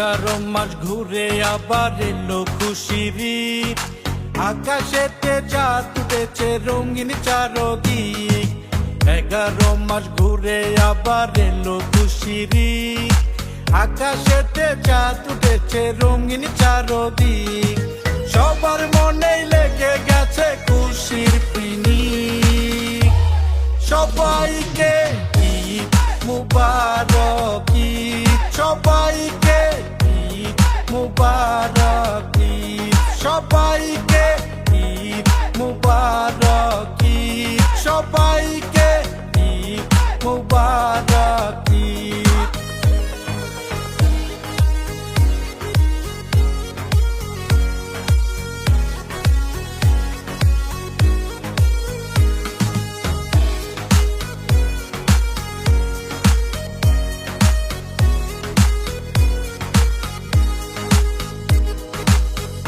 11 মাস ঘুরে আবার এলো খুশির ঈদ। আকাশেতে চাঁদ উঠেছে রঙিন চারদিক। 11 মাস ঘুরে আবার এলো খুশির ঈদ। আকাশেতে চাঁদ উঠেছে রঙিন চারদিক। সবার মনেই লেগে গেছে খুশির পিনিক। সবাইকে ঈদ মুবারক, ঈদ সবাইকে ঈদ মুবারক, ঈদ সবাইকে ঈদ মুবারক, ঈদ সবাইকে ঈদ মুবারক, ঈদ।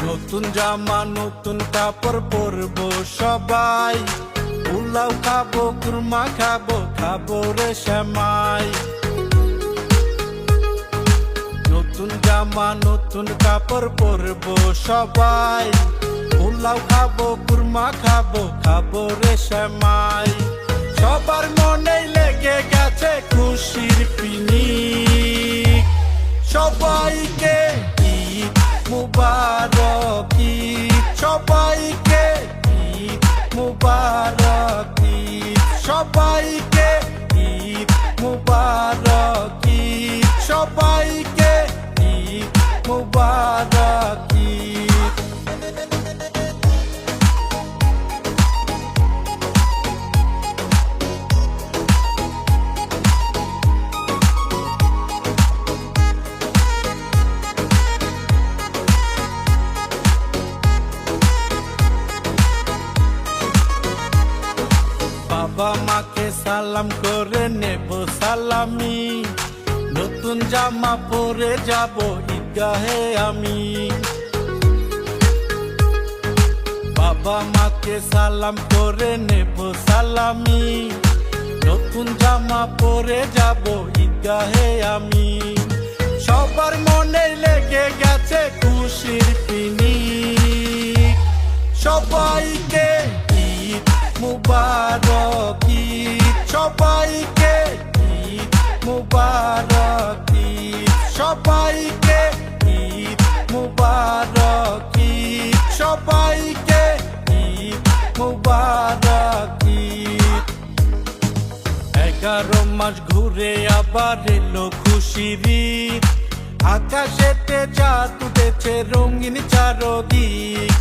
নতুন জামা নতুন কাপড় পরবো সবাই। পোলাও খাবো, কুরমা খাবো, খাবো রে সেমাই। নতুন জামা নতুন কাপড় পরবো সবাই। পোলাও খাবো, কুরমা খাবো, খাবো রে সেমাই। সবার মনেই লেগে গেছে খুশির পিনিক। সবাইকে ঈদ মুবারক, ঈদ সবাইকে ঈদ মুবারক, ঈদ সবাইকে ঈদ মুবারক, ঈদ সবাইকে ঈদ মুবারক, ঈদ। বাবা মাকে সালাম করে নেব সালামি। নতুন জামা পরে যাব ঈদগাহে আমি। বাবা মাকে সালাম করে নেব সালামি। নতুন জামা পরে যাব ঈদগাহে আমি। সবার মনে লেগে গেছে খুশির পিনিক। সবাইকে ঈদ মুবারক, ঈদ সবাইকে ঈদ মুবারক, ঈদ সবাইকে ঈদ মুবারক, ঈদ সবাইকে ঈদ মুবারক, ঈদ। 11 মাস ঘুরে আবার এলো খুশির ঈদ। আকাশেতে চাঁদ উঠেছে রঙিন চারদিক।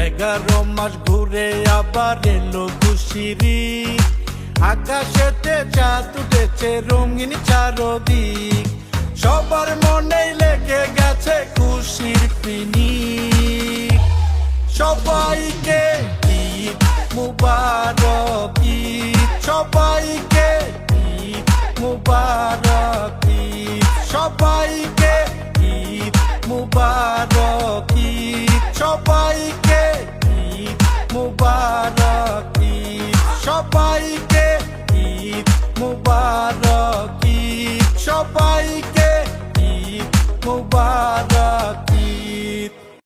11 মাস ঘুরে আবার এলো খুশির ঈদ। আকাশেতে চাঁদ উঠেছে রঙিন চারদিক।